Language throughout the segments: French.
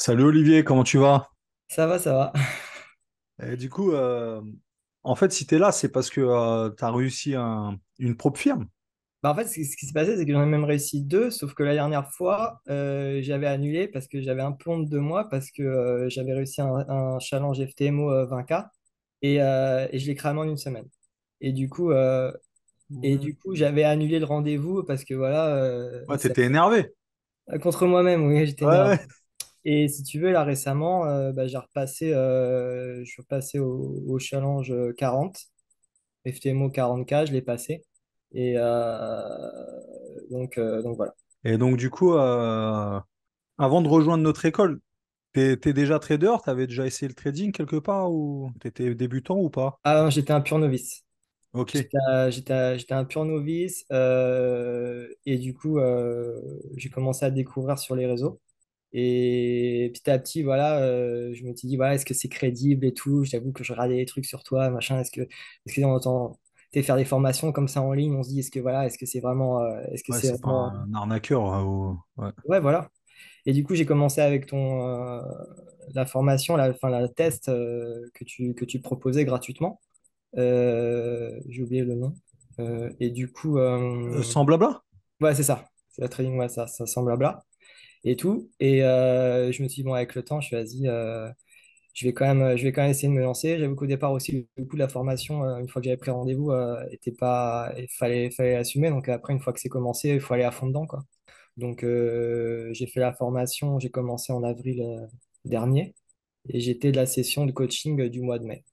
Salut Olivier, comment tu vas? Ça va, ça va. Et du coup, en fait, si tu es là, c'est parce que tu as réussi une propre firme. Bah, en fait, ce qui s'est passé, c'est que j'en ai même réussi deux, sauf que la dernière fois, j'avais annulé parce que j'avais un plomb de 2 mois, parce que j'avais réussi un challenge FTMO 20K et je l'ai cramé en une semaine. Et du coup, euh, et Ouais. du coup, j'avais annulé le rendez-vous parce que voilà, Ouais, t'étais énervé. contre moi-même, oui, j'étais Ouais, énervé. ouais. Et si tu veux, là récemment, bah, je suis repassé au challenge 40. FTMO 40K, je l'ai passé. Et donc voilà. Et donc, du coup, avant de rejoindre notre école, t'es déjà trader? T'avais déjà essayé le trading quelque part ou t'étais débutant ou pas? Ah non, j'étais un pur novice. Ok. J'étais un pur novice et du coup, j'ai commencé à découvrir sur les réseaux. Et petit à petit, voilà, je me suis dit, voilà, est-ce que c'est crédible et tout? J'avoue que je regardais des trucs sur toi, machin. Est-ce que on entend faire des formations comme ça en ligne? On se dit, est-ce que voilà, est-ce que Ouais, c'est c'est pas vraiment. un arnaqueur. Ouais. Ouais, voilà. Et du coup, j'ai commencé avec la formation, enfin, la test que tu proposais gratuitement. J'ai oublié le nom. Et du coup, Sans blabla? ouais, c'est ça. C'est la trading, ouais, ça semble blabla et tout. Et je me suis dit, bon, avec le temps, vas-y, je vais quand même essayer de me lancer. J'avoue qu'au départ aussi, le coût de la formation, une fois que j'avais pris rendez-vous, était pas, il fallait assumer. Donc après, une fois que c'est commencé, il faut aller à fond dedans, quoi. Donc, j'ai fait la formation, j'ai commencé en avril dernier et j'étais de la session de coaching du mois de mai.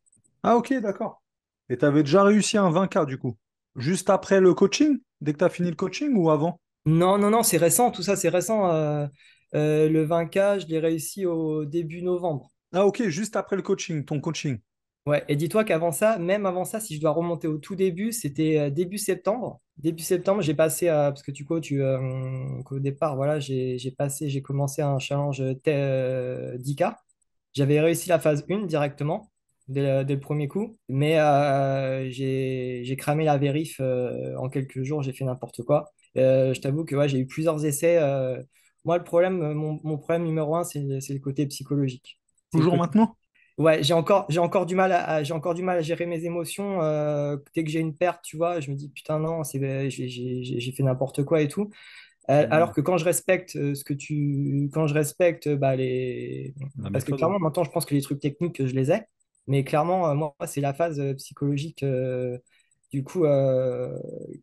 Ah, ok, d'accord. Et t'avais déjà réussi un 20K du coup? Juste après le coaching? Dès que t'as fini le coaching ou avant? Non, non, non, c'est récent, tout ça, c'est récent. Le 20K, je l'ai réussi au début novembre. Ah, ok, juste après le coaching, ton coaching. Ouais, et dis-toi qu'avant ça, même avant ça, si je dois remonter au tout début, c'était début septembre. Début septembre, j'ai passé, parce que qu'au départ, voilà, j'ai commencé un challenge 10K. J'avais réussi la phase 1 directement, dès le premier coup, mais j'ai cramé la vérif en quelques jours, j'ai fait n'importe quoi. Je t'avoue que ouais, j'ai eu plusieurs essais. Moi, mon problème numéro un, c'est le côté psychologique. C'est le Toujours côté. maintenant? Ouais, j'ai encore du mal à gérer mes émotions. Dès que j'ai une perte, tu vois, je me dis putain non, j'ai fait n'importe quoi et tout. Alors Hmm. que quand je respecte La parce que méthode. clairement maintenant je pense que les trucs techniques je les ai, mais clairement moi c'est la phase psychologique du coup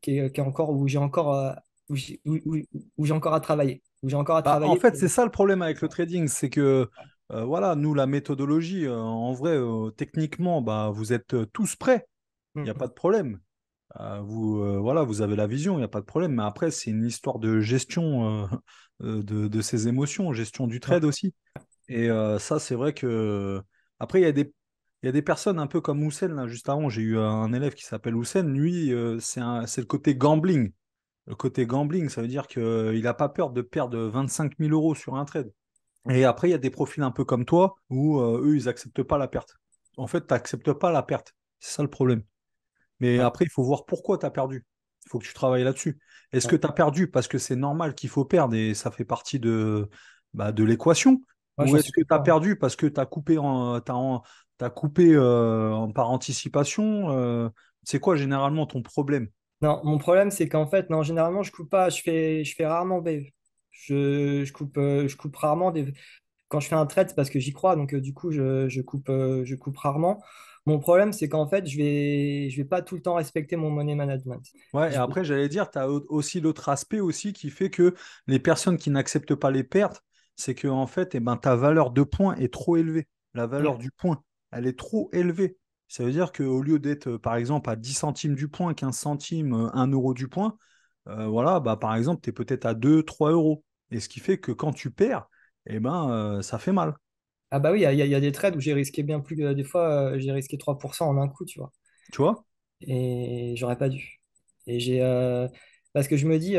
qui est encore où j'ai encore où j'ai encore à travailler, où j'ai encore à Bah, en travailler. fait, c'est ça le problème avec le trading, c'est que voilà, nous, la méthodologie, en vrai, techniquement, bah, vous êtes tous prêts, il n'y a Mm. pas de problème. Voilà, vous avez la vision, il n'y a pas de problème. Mais après, c'est une histoire de gestion de ses émotions, gestion du Ouais. trade aussi. Et ça, c'est vrai que. Après, il y a des personnes un peu comme Houssen, là, juste avant, j'ai eu un élève qui s'appelle Houssen. Lui, c'est le côté gambling. Le côté gambling, ça veut dire qu'il n'a pas peur de perdre 25 000 euros sur un trade. Et après, il y a des profils un peu comme toi où eux, ils n'acceptent pas la perte. En fait, tu n'acceptes pas la perte. C'est ça le problème. Mais Ouais. après, il faut voir pourquoi tu as perdu. Il faut que tu travailles là-dessus. Est-ce que Ouais. tu as perdu parce que c'est normal qu'il faut perdre et ça fait partie de l'équation? Ouais, Ou j'en est-ce suis que tu as content. perdu parce que tu as coupé, par anticipation? C'est quoi généralement ton problème? Non, mon problème, c'est qu'en fait, non, généralement, je coupe pas, je fais rarement BV. Je coupe rarement quand je fais un trade, c'est parce que j'y crois, donc du coup, je coupe rarement. Mon problème, c'est qu'en fait, je vais pas tout le temps respecter mon money management. Ouais, et Je vais- après, j'allais dire, tu as aussi l'autre aspect aussi qui fait que les personnes qui n'acceptent pas les pertes, c'est que en fait, eh ben, ta valeur de point est trop élevée. La valeur Ouais. du point, elle est trop élevée. Ça veut dire qu'au lieu d'être, par exemple, à 10 centimes du point, 15 centimes, 1 euro du point, voilà, bah, par exemple, tu es peut-être à 2, 3 euros. Et ce qui fait que quand tu perds, eh ben, ça fait mal. Ah bah oui, il y a des trades où j'ai risqué bien plus, des fois, j'ai risqué 3% en un coup, tu vois. Tu vois? Et j'aurais pas dû. Et parce que je me dis,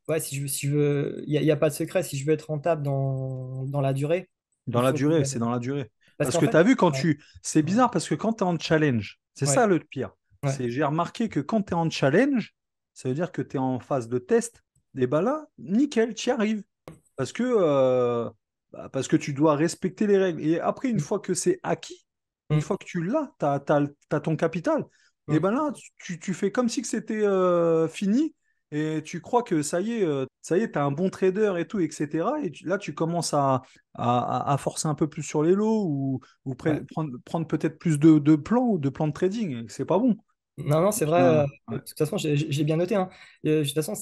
ouais, si je veux, il y a pas de secret, si je veux être rentable dans la durée, Dans il la faut que. durée, c'est dans la durée. Parce Parce qu'en que tu fait, as vu quand ouais, tu. C'est ouais, bizarre parce que quand tu es en challenge, c'est ouais, ça le pire. ouais. J'ai remarqué que quand tu es en challenge, ça veut dire que tu es en phase de test. Et bah là, nickel, tu y arrives. Parce que Bah, parce que tu dois respecter les règles. Et après, une fois que c'est acquis, une Mm, fois que tu l'as, tu as, ton capital, et mm. ben là, tu fais comme si que c'était fini et tu crois que ça y est, tu es un bon trader et tout, etc. Et là, tu commences à forcer un peu plus sur les lots ou Ouais. prendre peut-être plus de plans ou de plans de trading. C'est pas bon. Non, non, c'est vrai. Ouais. De toute façon, j'ai bien noté, hein. De toute façon,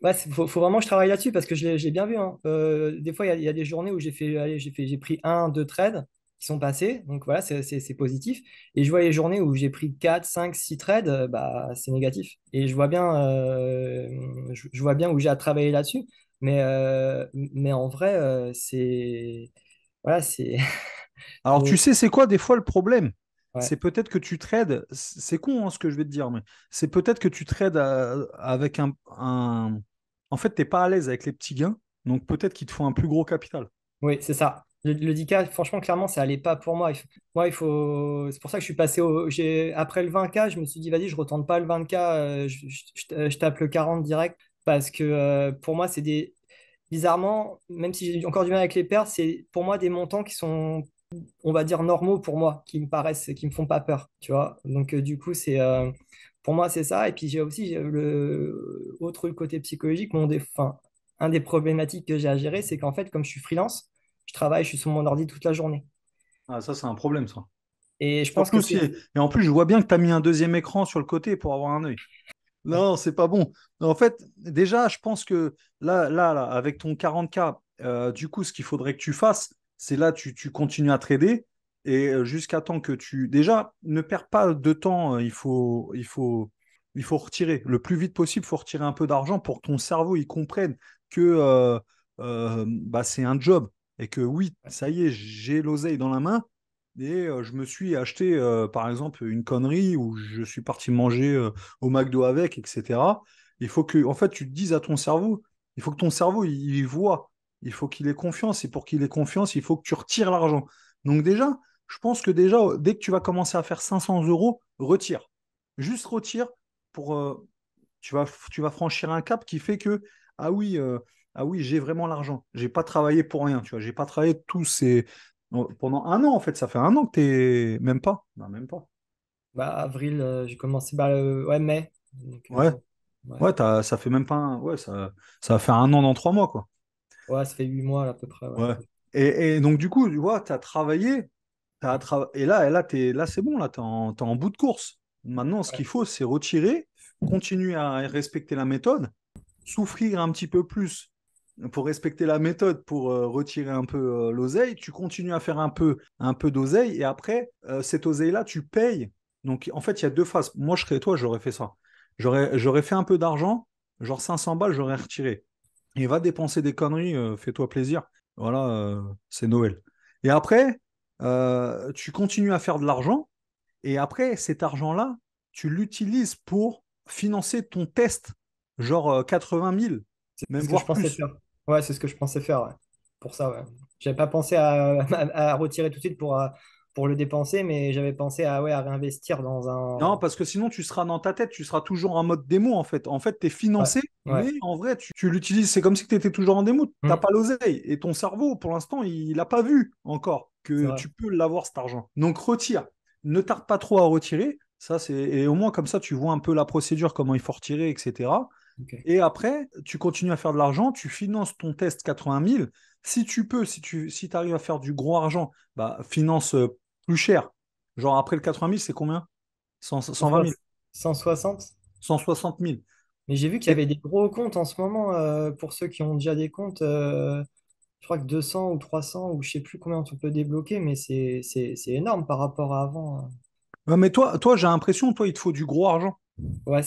ouais, faut vraiment que je travaille là-dessus parce que j'ai bien vu, hein. Des fois, il y a des journées où allez, j'ai pris un, deux trades qui sont passés. Donc voilà, c'est positif. Et je vois les journées où j'ai pris 4, 5, 6 trades, bah, c'est négatif. Et je vois bien où j'ai à travailler là-dessus. Mais en vrai, voilà, Alors, tu faut- sais, c'est quoi des fois le problème? ouais. C'est peut-être que tu trades, c'est con hein, ce que je vais te dire, mais c'est peut-être que tu trades avec En fait, tu n'es pas à l'aise avec les petits gains, donc peut-être qu'il te faut un plus gros capital. Oui, c'est ça. Le 10K, franchement, clairement, ça allait pas pour moi. C'est pour ça que je suis passé après le 20K, je me suis dit, vas-y, je retente pas le 20K, je tape le 40 direct. Parce que pour moi, bizarrement, même si j'ai encore du mal avec les pertes, c'est pour moi des montants qui sont, on va dire, normaux pour moi, qui me font pas peur, tu vois. Donc, du coup, pour moi, c'est ça. Et puis, j'ai le autre côté psychologique, enfin, un des problématiques que j'ai à gérer, c'est qu'en fait, comme je suis freelance, je travaille, je suis sur mon ordi toute la journée. Ah, ça, c'est un problème, ça. Et je pense que Surtout si. Et en plus, je vois bien que tu as mis un deuxième écran sur le côté pour avoir un œil. Non, c'est pas bon. En fait, déjà, je pense que là, avec ton 40K, du coup, ce qu'il faudrait que tu fasses, c'est là, tu continues à trader et jusqu'à temps que tu. Déjà, ne perds pas de temps. Il faut retirer. Le plus vite possible, il faut retirer un peu d'argent pour que ton cerveau il comprenne que bah, c'est un job et que oui, ça y est, j'ai l'oseille dans la main. Et je me suis acheté, par exemple, une connerie où je suis parti manger au McDo avec, etc. Il faut que, en fait, tu te dises à ton cerveau, il faut que ton cerveau, il voit, il faut qu'il ait confiance, et pour qu'il ait confiance, il faut que tu retires l'argent. Donc déjà, je pense que déjà, dès que tu vas commencer à faire 500 euros, retire. Juste retire pour, tu vas franchir un cap qui fait que, ah oui, euh, ah oui, j'ai vraiment l'argent. J'ai pas travaillé pour rien, tu vois. J'ai pas travaillé pendant un an, en fait. Ça fait un an que t'es, même pas. Non, même pas. bah, avril, j'ai commencé ouais, mai. Donc, Ouais. ouais. Ouais, ça fait même pas ouais, ça va faire un an dans 3 mois, quoi. Ouais, ça fait 8 mois là, à peu près. Ouais. Ouais. Et donc, du coup, tu vois, tu as travaillé, et là, c'est bon, là, t'es en bout de course. Maintenant, ce Ouais. qu'il faut, c'est retirer, continuer à respecter la méthode, souffrir un petit peu plus pour respecter la méthode, pour retirer un peu l'oseille. Tu continues à faire un peu d'oseille, et après, cette oseille-là, tu payes. Donc, en fait, il y a deux phases. Moi, je serais toi, j'aurais fait ça. J'aurais fait un peu d'argent, genre 500 balles, j'aurais retiré. Et va dépenser des conneries, fais-toi plaisir. Voilà, c'est Noël. Et après, tu continues à faire de l'argent. Et après, cet argent-là, tu l'utilises pour financer ton test, genre 80 000, C'est même ce que je voire pensais plus. faire. Ouais, c'est ce que je pensais faire, ouais. Pour ça, ouais. J'avais pas pensé à retirer tout de suite pour le dépenser, mais j'avais pensé ouais, à réinvestir dans Non, un. parce que sinon, tu seras dans ta tête, tu seras toujours en mode démo, en fait. En fait, tu es Ouais, financé, ouais. mais en vrai, tu l'utilises. C'est comme si tu étais toujours en démo. Tu n'as Hmm, pas l'oseille. Et ton cerveau, pour l'instant, il n'a pas vu encore c'est que vrai. tu peux l'avoir, cet argent. Donc, retire. Ne tarde pas trop à retirer. Et au moins, comme ça, tu vois un peu la procédure, comment il faut retirer, etc. Ok. Et après, tu continues à faire de l'argent, tu finances ton test 80 000. Si tu peux, si arrives à faire du gros argent, bah, finance plus cher. Genre, après le 80 000, c'est combien? 120 000. 160. 160 000. Mais j'ai vu qu'il y Et- avait des gros comptes en ce moment pour ceux qui ont déjà des comptes. Je crois que 200 ou 300 ou je sais plus combien on peut débloquer, mais c'est énorme par rapport à avant. Ouais, mais toi, j'ai l'impression, toi, il te faut du gros argent. Ouais,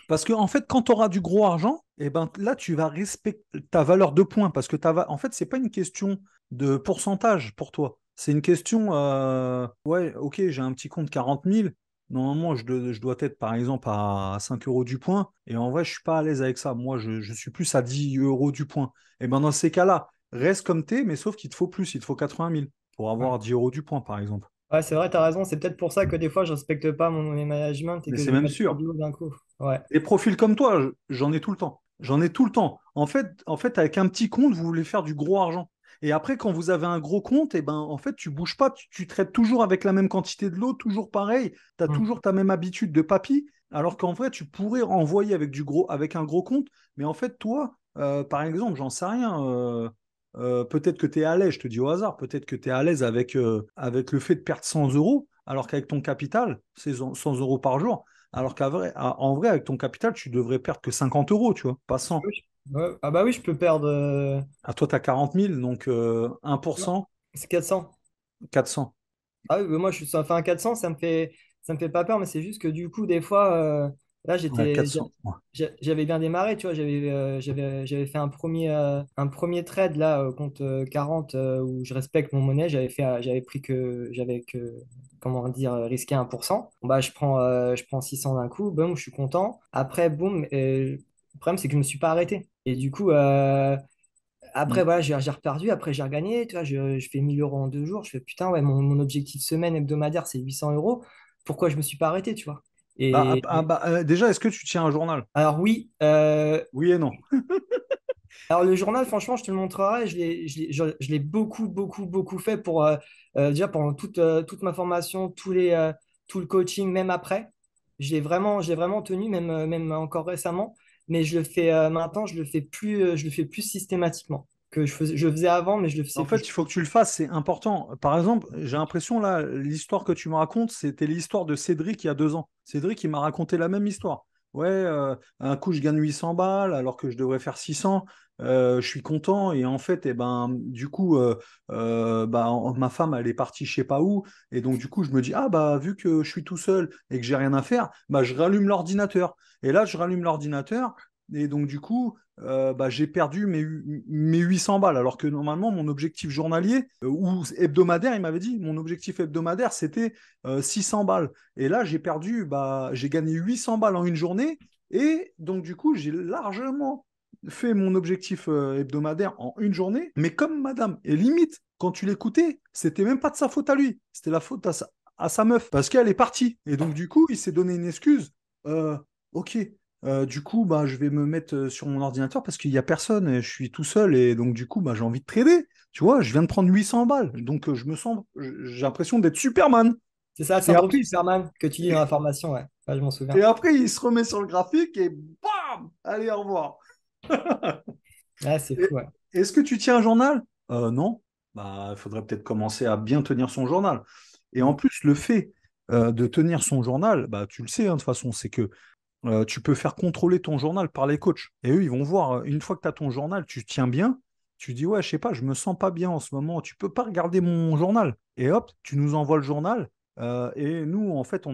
Parce que, en fait, quand tu auras du gros argent, eh ben, là, tu vas respecter ta valeur de points. Parce que en fait, c'est pas une question de pourcentage pour toi. C'est une question, ouais, ok, j'ai un petit compte 40 000. Normalement, je dois être, par exemple, à 5 euros du point. Et en vrai, je suis pas à l'aise avec ça. Moi, je suis plus à 10 euros du point. Et ben, dans ces cas-là, reste comme t'es, mais sauf qu'il te faut plus. Il te faut 80 000 pour avoir 10 euros du point, par exemple. ouais, c'est vrai, tu as raison. C'est peut-être pour ça que des fois, je respecte pas mes management et Mais que c'est je vais même mettre trop sûr. de l'eau d'un coup. Ouais, Des profils comme toi, j'en ai tout le temps. J'en ai tout le temps. En fait, avec un petit compte, vous voulez faire du gros argent. Et après, quand vous avez un gros compte, et ben, en fait, tu bouges pas, tu traites toujours avec la même quantité de l'eau, toujours pareil, tu as Mm. toujours ta même habitude de papy, alors qu'en vrai, tu pourrais envoyer avec un gros compte, mais en fait, toi, par exemple, j'en sais rien, peut-être que tu es à l'aise, je te dis au hasard, peut-être que tu es à l'aise avec le fait de perdre 100 euros, alors qu'avec ton capital, c'est 100 euros par jour, alors en vrai, avec ton capital, tu devrais perdre que 50 euros, tu vois, pas 100. Oui, ah bah oui, je peux perdre. À toi, tu as 40 000, donc Non, 1%, c'est 400. 400. Ah oui, mais moi, enfin, un 400, ça me fait pas peur, mais c'est juste que du coup, des fois, là, Ouais, 400. Ouais. j'avais bien démarré, tu vois, j'avais fait un premier trade là, contre 40, où je respecte mon monnaie, comment dire, risqué 1%. Bon, bah, je prends 600 d'un coup, boum, je suis content. Après, boum, le problème, c'est que je me suis pas arrêté. Et du coup, après, Mm. voilà, j'ai reperdu, après j'ai regagné, tu vois, je fais 1 000 euros en 2 jours, je fais putain, ouais, mon objectif semaine hebdomadaire, c'est 800 euros, pourquoi je me suis pas arrêté, tu vois? Déjà, est-ce que tu tiens un journal? Alors oui, Oui et non. alors le journal, franchement, je te le montrerai, je l'ai beaucoup, beaucoup, beaucoup fait pour, déjà pendant toute ma formation, tout le coaching, même après, j'ai vraiment tenu, même encore récemment, mais je le fais maintenant, je le fais plus systématiquement que je faisais avant, mais je le En fais plus. fait, il faut que tu le fasses, c'est important. Par exemple, j'ai l'impression, là, l'histoire que tu me racontes, c'était l'histoire de Cédric il y a 2 ans. Cédric, il m'a raconté la même histoire. Ouais, un coup, je gagne 800 balles alors que je devrais faire 600. Je suis content. Et en fait, du coup, ma femme, elle est partie je sais pas où. Et donc, du coup, je me dis, ah, bah, vu que je suis tout seul et que j'ai rien à faire, bah, je rallume l'ordinateur. Et là, je rallume l'ordinateur. Et donc, du coup, j'ai perdu mes 800 balles, alors que normalement, mon objectif journalier ou hebdomadaire, il m'avait dit, mon objectif hebdomadaire, c'était 600 balles. Et là, j'ai gagné 800 balles en une journée. Et donc, du coup, j'ai largement fait mon objectif hebdomadaire en une journée. Mais comme madame, et limite, quand tu l'écoutais, c'était même pas de sa faute à lui, c'était la faute à sa meuf, parce qu'elle est partie. Et donc, du coup, il s'est donné une excuse. Ok, du coup, je vais me mettre sur mon ordinateur parce qu'il n'y a personne et je suis tout seul et donc du coup, j'ai envie de trader. Tu vois, je viens de prendre 800 balles, donc j'ai l'impression d'être Superman. C'est ça le Et syndrome après, Superman que tu dis dans la formation, ouais. Ouais, je m'en et souviens. après, il se remet sur le graphique et bam! Allez, au revoir. Ouais, c'est Et- fou, ouais. Est-ce que tu tiens un journal? Non. Il faudrait peut-être commencer à bien tenir son journal. Et en Mm. plus, le fait de tenir son journal, tu le sais, hein, de toute façon, c'est que tu peux faire contrôler ton journal par les coachs. Et eux, ils vont voir, une fois que tu as ton journal, tu tiens bien, tu dis, ouais, je sais pas, je me sens pas bien en ce moment, tu peux pas regarder mon journal. Et hop, tu nous envoies le journal. Et nous, en fait, tu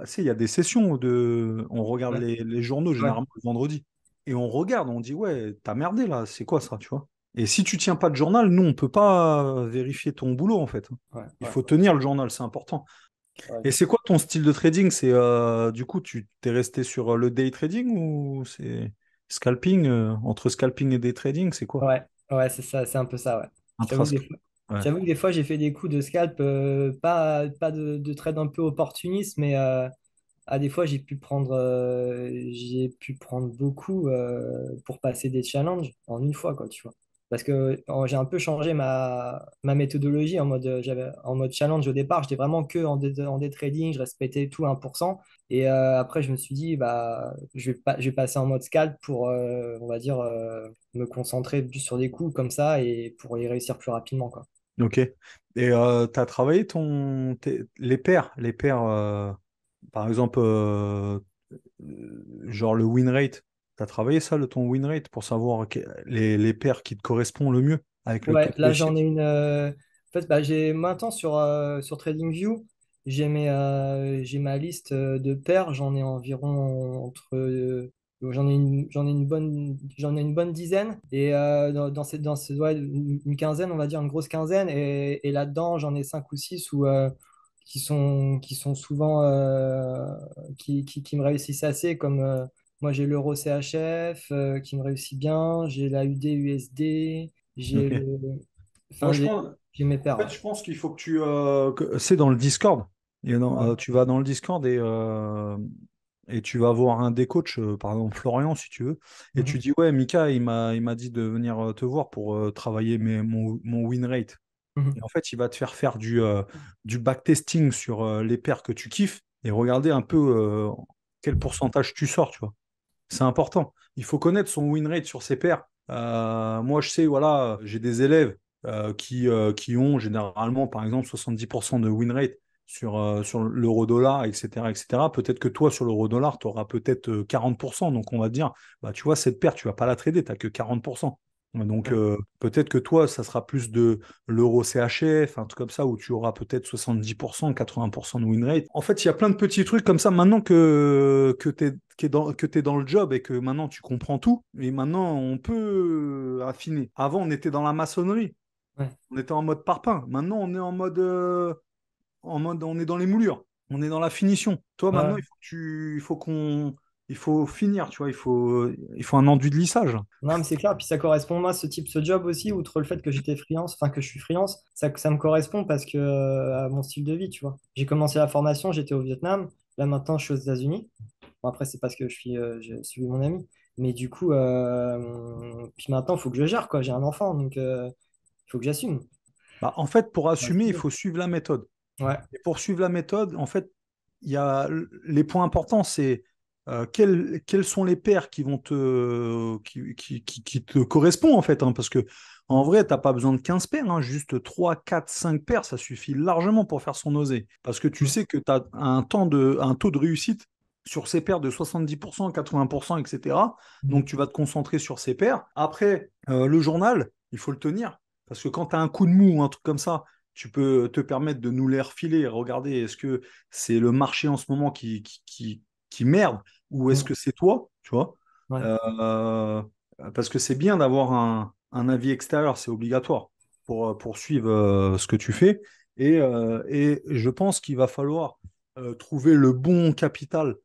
sais, il y a des sessions on regarde Ouais, les journaux ouais, généralement le vendredi. Et on regarde, on dit, ouais, t'as merdé là, c'est quoi ça, tu vois? Et si tu tiens pas de journal, nous, on peut pas vérifier ton boulot, en fait. ouais, Il ouais, faut tenir le journal, c'est important. ouais. Et c'est quoi ton style de trading? C'est du coup, tu t'es resté sur le day trading ou c'est scalping entre scalping et day trading, c'est quoi? Ouais, ouais, c'est ça, c'est un peu ça, ouais. Je t'avoue que Intrasc. je Ouais. t'avoue que des fois, j'ai fait des coups de scalp, pas de trade un peu opportuniste, mais des fois, j'ai pu prendre beaucoup pour passer des challenges en une fois, quoi, tu vois. Parce que j'ai un peu changé ma méthodologie en mode challenge au départ. J'étais vraiment que en day trading, je respectais tout 1%. Et après, je me suis dit, bah, je vais passer en mode scalp pour, on va dire, me concentrer plus sur des coups comme ça et pour y réussir plus rapidement, quoi. Ok. Et tu as travaillé les paires, par exemple, genre le win rate. Tu as travaillé ça, ton win rate, pour savoir les paires qui te correspondent le mieux avec le taux Ouais, de là j'en ai réussite? une. En fait, j'ai maintenant sur TradingView, j'ai ma liste de paires. J'en ai environ j'en ai une bonne dizaine. Et ouais, une quinzaine, on va dire une grosse quinzaine. Et là-dedans, j'en ai cinq ou six qui sont souvent qui me réussissent assez. Comme moi, j'ai l'Euro CHF qui me réussit bien. J'ai la UD USD. J'ai Ok. le... Moi, Enfin, je pense, j'ai mes En paires, fait, ouais. je pense qu'il faut que c'est dans le Discord. Ouais. Tu vas dans le Discord et et tu vas voir un des coachs, par exemple Florian, si tu veux, et tu Mhm, dis, ouais, Mika, il m'a dit de venir te voir pour travailler mon win rate. Et mhm. en fait, il va te faire faire du backtesting sur les paires que tu kiffes et regarder un peu quel pourcentage tu sors, tu vois. C'est important. Il faut connaître son win rate sur ses pairs. Moi, je sais, voilà, j'ai des élèves qui ont généralement, par exemple, 70% de win rate sur l'euro-dollar, etc., etc. Peut-être que toi, sur l'euro-dollar, tu auras peut-être 40%. Donc, on va te dire, bah, tu vois, cette paire, tu vas pas la trader, tu n'as que 40%. Donc, Ouais, peut-être que toi, ça sera plus de l'euro CHF, un truc comme ça, où tu auras peut-être 70%, 80% de win rate. En fait, il y a plein de petits trucs comme ça maintenant que tu es dans le job et que maintenant tu comprends tout. Et maintenant, on peut affiner. Avant, on était dans la maçonnerie. ouais. On était en mode parpaing. Maintenant, on est on est dans les moulures. On est dans la finition. Toi, maintenant, Ouais. il faut finir, tu vois. Il faut un enduit de lissage. Non, mais c'est clair. Puis ça correspond, moi, ce job aussi, outre le fait que j'étais freelance, enfin que je suis freelance, ça me correspond parce que à mon style de vie, tu vois. J'ai commencé la formation, j'étais au Vietnam. Là, maintenant, je suis aux États-Unis. Bon, après, c'est parce que j'ai suivi mon ami. Mais du coup, puis maintenant, il faut que je gère, quoi. J'ai un enfant, donc il faut que j'assume. Bah, en fait, pour Ouais, assumer, il faut suivre la méthode. ouais, Et pour suivre la méthode, en fait, il y a les points importants, c'est quels sont les paires qui te correspondent, en fait. Hein, parce que en vrai, tu n'as pas besoin de 15 paires, hein, juste 3, 4, 5 paires, ça suffit largement pour faire son osé. Parce que tu mm, sais que tu as un taux de réussite sur ces paires de 70%, 80%, etc. mm, Donc, tu vas te concentrer sur ces paires. Après, le journal, il faut le tenir. Parce que quand tu as un coup de mou ou un truc comme ça, tu peux te permettre de nous les refiler et regarder est-ce que c'est le marché en ce moment qui merde ou est-ce mm, que c'est toi, tu vois. ouais. Euh, Parce que c'est bien d'avoir un avis extérieur, c'est obligatoire pour suivre ce que tu fais. Et je pense qu'il va falloir trouver le bon capital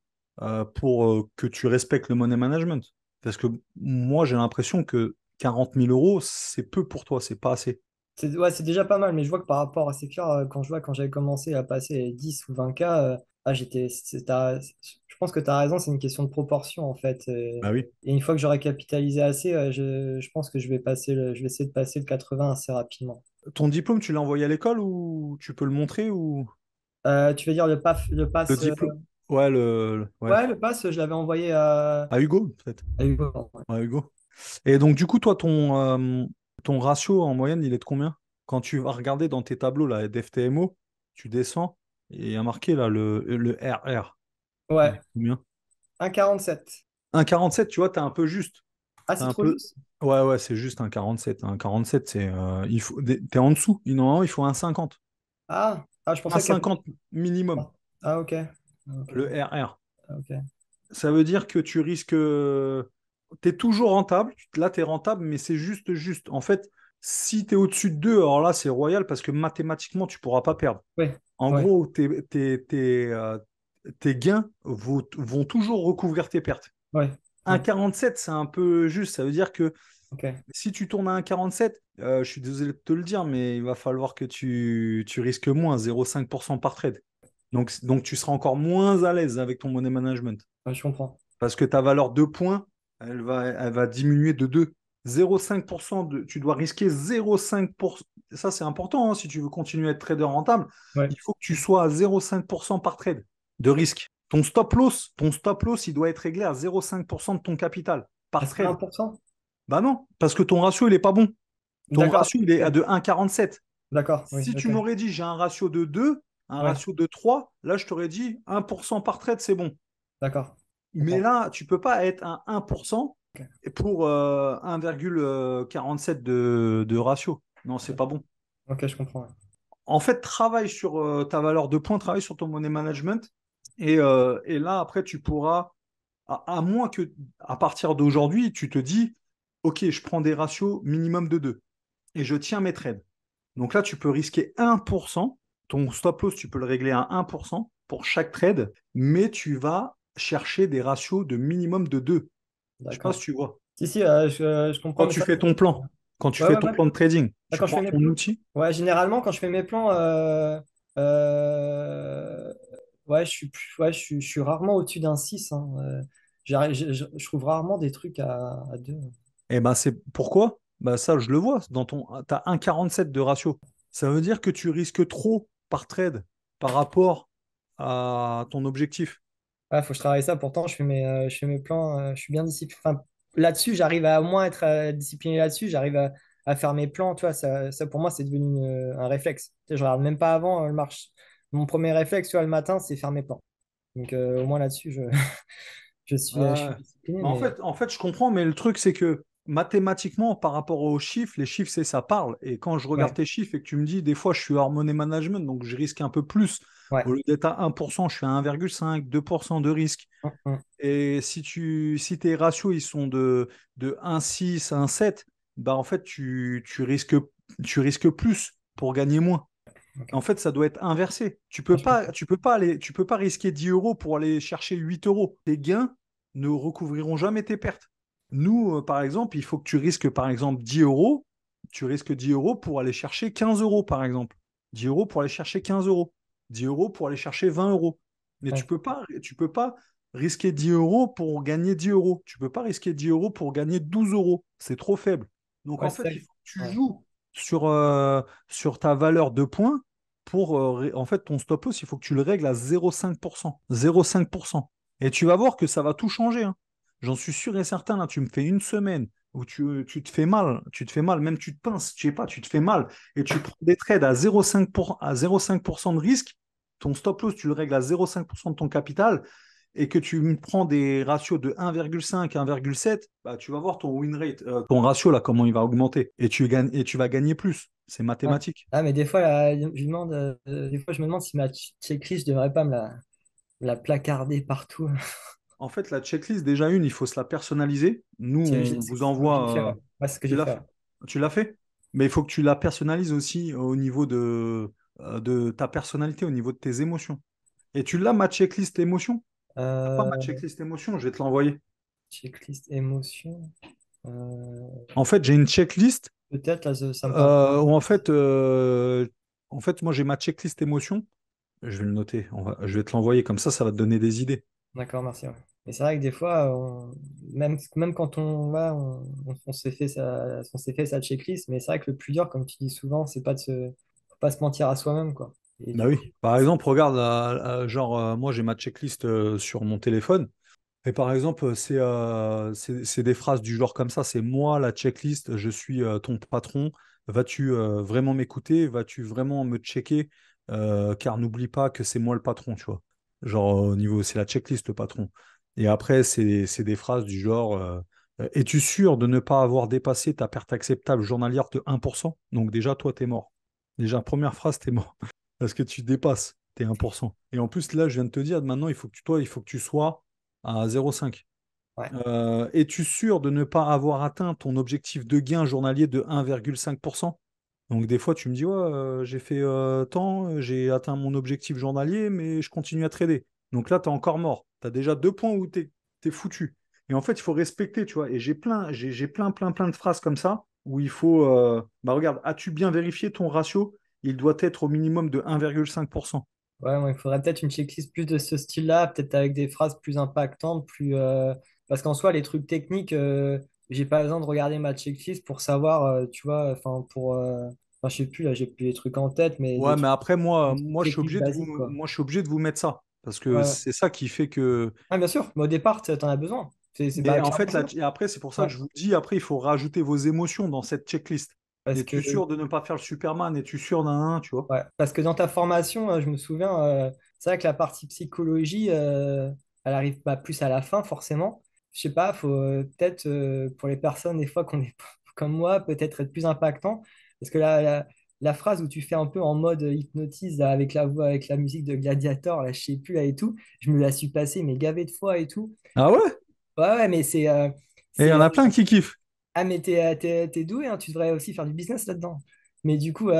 pour que tu respectes le money management. Parce que moi, j'ai l'impression que 40 000 euros, c'est peu pour toi, c'est pas assez. Ouais, c'est déjà pas mal, mais je vois que par rapport à ces clair, quand j'avais commencé à passer 10 ou 20K, je pense que tu as raison, c'est une question de proportion en fait. Bah oui. Et une fois que j'aurai capitalisé assez, je pense que je vais essayer de passer le 80 assez rapidement. Ton diplôme, tu l'as envoyé à l'école ou tu peux le montrer ou Tu veux dire le le pass diplôme? Ouais, ouais. ouais, le pass, je l'avais envoyé À Hugo, peut-être. à Hugo, pardon, ouais. Ouais, Hugo. Et donc, du coup, toi, ton ratio en moyenne, il est de combien? Quand tu vas regarder dans tes tableaux là, d'FTMO, tu descends et il y a marqué là le RR. Il est Ouais, de combien? 1,47. 1,47, tu vois, t'es un peu juste. Ah, T'es c'est un trop peu. juste? Ouais, ouais, c'est juste un 47. Un 47, c'est. T'es en dessous. Normalement, il faut un 50. Je Un pensais qu'à... 50 minimum, Ah, ok. Ok. le RR. Ok. Ça veut dire que tu risques. Tu es toujours rentable. Là, tu es rentable, mais c'est juste, juste. En fait, si tu es au-dessus de 2, alors là, c'est royal parce que mathématiquement, tu ne pourras pas perdre. Ouais, En ouais, gros, tes gains vont toujours recouvrir tes pertes. ouais, Un ouais. 47, c'est un peu juste. Ça veut dire que Ok. si tu tournes à un 47, je suis désolé de te le dire, mais il va falloir que tu risques moins, 0,5% par trade. Donc, tu seras encore moins à l'aise avec ton money management. Ouais, je comprends. Parce que ta valeur de points, elle va diminuer de 2. 0,5% tu dois risquer 0,5%. Ça, c'est important hein, si tu veux continuer à être trader rentable. Ouais. Il faut que tu sois à 0,5% par trade de risque. Ton stop loss, il doit être réglé à 0,5% de ton capital Ah, par c'est pas trade. 1%? Bah non, parce que ton ratio, il n'est pas bon. Ton D'accord. ratio, il est à Ok. de 1,47. D'accord, oui, Si tu ok. m'aurais dit j'ai un ratio de 2, un Ouais, ratio de 3, là, je t'aurais dit 1% par trade, c'est bon. d'accord. Je Mais comprends. là, tu ne peux pas être à 1% Ok. pour 1,47 de ratio. Non, c'est Ok, pas bon. ok, je comprends. Ouais. En fait, travaille sur ta valeur de points, travaille sur ton money management. Et là, après, tu pourras, à moins que, à partir d'aujourd'hui, tu te dis, OK, je prends des ratios minimum de 2 et je tiens mes trades. Donc là, tu peux risquer 1%. Ton stop loss, tu peux le régler à 1% pour chaque trade, mais tu vas chercher des ratios de minimum de 2. Je sais pas si D'accord. tu vois. Si, si, je comprends, Quand mais tu ça. fais ton plan, quand tu Ouais, fais ouais, ton ouais. plan de trading, Là, tu quand je prends fais mes ton plans. outil. Ouais, généralement, quand je fais mes plans, euh, ouais, je suis rarement au-dessus d'un 6, hein. Je trouve rarement des trucs à 2. Et ben c'est pourquoi? Bah ça, je le vois. Tu as 1,47 de ratio. Ça veut dire que tu risques trop par trade par rapport à ton objectif. Ouais, faut que je travaille ça. Pourtant, je fais mes plans, je suis bien discipliné. Enfin, là-dessus, j'arrive à au moins être discipliné là-dessus. J'arrive à faire mes plans. Tu vois, ça pour moi, c'est devenu un réflexe. Tu sais, je regarde même pas avant le marché. Mon premier réflexe, tu vois, le matin, c'est faire mes plans. Donc, au moins là-dessus, je suis Ouais. discipliné. Mais Mais en fait, je comprends, mais le truc, c'est que mathématiquement, par rapport aux chiffres, les chiffres, c'est ça parle. Et quand je regarde ouais, tes chiffres et que tu me dis, des fois, je suis hors money management, donc je risque un peu plus. ouais. Au lieu d'être à 1%, je suis à 1,5, 2% de risque. Mm. Et si tes ratios ils sont de 1,6 à 1,7, bah en fait, tu risques plus pour gagner moins. Ok. En fait, ça doit être inversé. Ouais, je comprends. Tu peux pas risquer 10 euros pour aller chercher 8 euros. Tes gains ne recouvriront jamais tes pertes. Nous, par exemple, il faut que tu risques, par exemple, 10 euros. Tu risques 10 euros pour aller chercher 15 euros, par exemple. 10 euros pour aller chercher 15 euros. 10 euros pour aller chercher 20 euros. Mais Ouais, tu peux pas risquer 10 euros pour gagner 10 euros. Tu peux pas risquer 10 euros pour gagner 12 euros. C'est trop faible. Donc, ouais, en c'est fait, ça. il faut que tu Ouais, joues sur ta valeur de points pour, en fait, ton stop loss, il faut que tu le règles à 0,5%. 0,5%. Et tu vas voir que ça va tout changer, hein. J'en suis sûr et certain, là, tu me fais une semaine où tu te fais mal, même tu te pinces, tu sais pas, tu te fais mal, et tu prends des trades à 0,5% de risque, ton stop loss, tu le règles à 0,5% de ton capital, et que tu me prends des ratios de 1,5, 1,7, bah, tu vas voir ton win rate, ton ratio, là, comment il va augmenter, et tu vas gagner plus. C'est ouais. mathématique. Ah, mais des fois, là, des fois, je me demande si ma checklist, je devrais pas me la placarder partout. En fait, la checklist, déjà une, il faut se la personnaliser. Nous, on vous Je l'ai fait, envoie. ouais. Ouais, c'est ce que Tu j'ai l'as fait. fait? Ouais. Tu l'as fait? Mais il faut que tu la personnalises aussi au niveau de ta personnalité, au niveau de tes émotions. Et tu l'as, ma checklist émotion? T'as pas ma Euh, checklist émotion, je vais te l'envoyer. Checklist émotion. Euh, En fait, j'ai une checklist Peut-être, là, ça me parle pas. où en fait, moi, j'ai ma checklist émotion. Je vais le noter. Je vais te l'envoyer comme ça va te donner des idées. D'accord, merci. Ouais. Et c'est vrai que des fois, même quand on s'est fait sa checklist, mais c'est vrai que le plus dur, comme tu dis souvent, c'est pas faut pas se mentir à soi-même, quoi. Et Bah du coup, oui. Par exemple, regarde, moi, j'ai ma checklist sur mon téléphone. Et par exemple, c'est des phrases du genre comme ça, c'est moi la checklist, je suis ton patron, vas-tu vraiment m'écouter, vas-tu vraiment me checker, car n'oublie pas que c'est moi le patron, tu vois. Genre au niveau, c'est la checklist le patron. Et après, c'est des phrases du genre, es-tu sûr de ne pas avoir dépassé ta perte acceptable journalière de 1%? Donc déjà, toi, t'es mort. Déjà, première phrase, t'es mort. Parce que tu dépasses tes 1%. Et en plus, là, je viens de te dire, maintenant, il faut que tu sois à 0,5. ouais. Es-tu sûr de ne pas avoir atteint ton objectif de gain journalier de 1,5%? Donc des fois, tu me dis, ouais, j'ai fait tant, j'ai atteint mon objectif journalier, mais je continue à trader. Donc là, tu es encore mort. Tu as déjà 2 points où tu es foutu. Et en fait, il faut respecter, tu vois. Et plein de phrases comme ça où il faut, bah regarde, as-tu bien vérifié ton ratio? Il doit être au minimum de 1,5%. Ouais, moi, il faudrait peut-être une checklist plus de ce style-là, peut-être avec des phrases plus impactantes, parce qu'en soi, les trucs techniques, j'ai pas besoin de regarder ma checklist pour savoir, tu vois, enfin, je sais plus, là, j'ai plus les trucs en tête, mais Ouais, mais après, des trucs techniques basiques, quoi. moi, je suis obligé de vous mettre ça. Parce que Ouais, ouais. c'est ça qui fait que. Ah, bien sûr, mais au départ, tu en as besoin. Mais Bah, en clairement fait, ça. et après, c'est pour ça Ouais, que je vous dis, après, il faut rajouter vos émotions dans cette checklist. parce que Es-tu sûr de ne pas faire le Superman? Es-tu sûr d'un, tu vois? Ouais, parce que dans ta formation, je me souviens, c'est vrai que la partie psychologie, elle arrive pas plus à la fin, forcément. Je sais pas, faut peut-être pour les personnes, des fois, qu'on est comme moi, peut-être être plus impactant. Parce que la phrase où tu fais un peu en mode hypnotise là, avec la voix, avec la musique de Gladiator, là, je sais plus, là, et tout, je me la suis passée, mais gavé de fois et tout. Ah ouais? Ouais, ouais, mais Et il y c'est, en a plein qui kiffent. ah, mais t'es doué, hein, tu devrais aussi faire du business là-dedans. Mais du coup, ou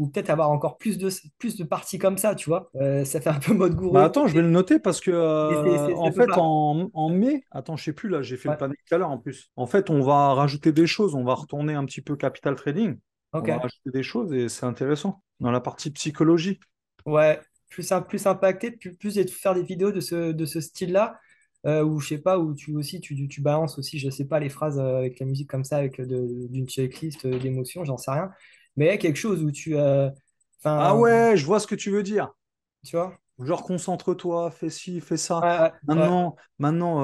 peut-être avoir encore plus de parties comme ça, tu vois. Ça fait un peu mode Bah gourou, attends, je vais le noter parce que mais en ça peut fait pas. en mai, attends, je sais plus là, j'ai fait le Ouais, planning tout à l'heure en plus. En fait, on va rajouter des choses, on va retourner un petit peu capital trading, on va ok. rajouter des choses et c'est intéressant dans la partie psychologie. Ouais, plus impacté, plus de faire des vidéos de ce style-là, où je sais pas, où tu aussi tu balances aussi, je sais pas, les phrases avec la musique comme ça, avec d'une checklist d'émotions, j'en sais rien. Mais quelque chose où Ah enfin, ouais, je vois ce que tu veux dire. tu vois? Genre, concentre-toi, fais ci, fais ça. Ouais, ouais, ouais. Maintenant,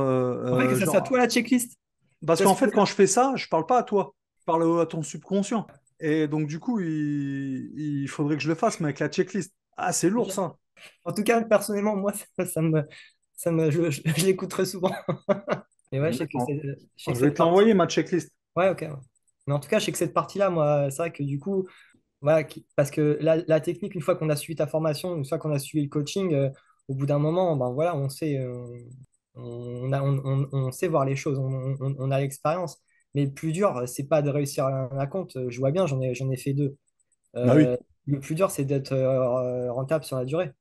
En fait, que ça soit toi genre, la checklist. parce Tu vois ce qu'en que je fait, veux dire? quand je fais ça, je parle pas à toi, je parle à ton subconscient. Et donc, du coup, il faudrait que je le fasse, mais avec la checklist. Ah, c'est lourd Ok. ça. En tout cas, personnellement, moi, je l'écoute très souvent. Et ouais, je sais que D'accord. je sais Je que vais cette te partie. l'envoyer, ma checklist. Ouais, ok. Ouais. Mais en tout cas, je sais que cette partie-là, moi, c'est vrai que du coup, voilà, parce que la technique, une fois qu'on a suivi ta formation, une fois qu'on a suivi le coaching, au bout d'un moment, ben voilà, on sait, on sait voir les choses, on a l'expérience. Mais le plus dur, c'est pas de réussir un compte. Je vois bien, j'en ai fait deux. Bah oui. Le plus dur, c'est d'être rentable sur la durée.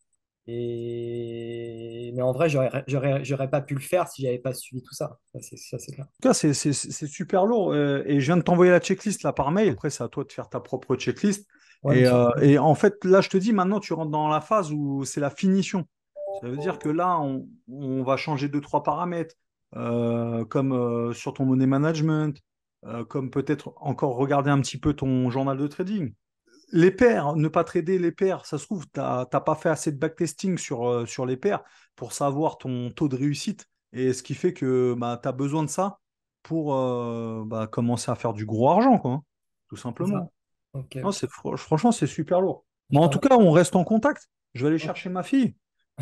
Mais en vrai, j'aurais pas pu le faire si j'avais pas suivi tout ça. Ça, c'est clair. En tout cas, c'est super lourd. Et je viens de t'envoyer la checklist là par mail. Après, c'est à toi de faire ta propre checklist. Ouais, mais Et en fait, là, je te dis, maintenant, tu rentres dans la phase où c'est la finition. Ça veut dire que là, on va changer deux, trois paramètres, comme sur ton money management, comme peut-être encore regarder un petit peu ton journal de trading. Les paires, ne pas trader les paires, ça se trouve, tu n'as pas fait assez de backtesting sur les paires pour savoir ton taux de réussite. Et ce qui fait que bah, tu as besoin de ça pour bah, commencer à faire du gros argent, quoi, hein, tout c'est ça. simplement. Ok, Non, ok. franchement, c'est super lourd. Mais Je en t'en tout cas, on reste en contact. Je vais aller remercie. chercher ma fille.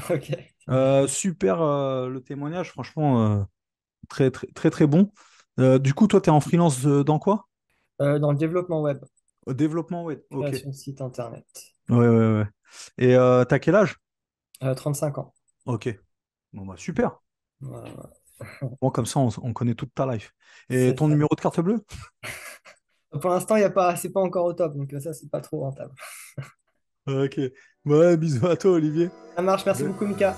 Ok, ça marche. Super le témoignage, franchement, très, très, très, très bon. Du coup, toi, tu es en freelance dans quoi? Dans le développement web, Au développement, ouais. Ok. création de site internet. Ouais, ouais, ouais. Et t'as quel âge? 35 ans. Ok. Bon, bah, super. Voilà, Bon, comme ça, on connaît toute ta life. Et c'est ton ça. numéro de carte bleue? Pour l'instant, il y a pas, c'est pas encore au top, donc ça, c'est pas trop rentable. Ok. Ouais, bisous à toi, Olivier. Ça marche, merci Ouais. beaucoup, Mika.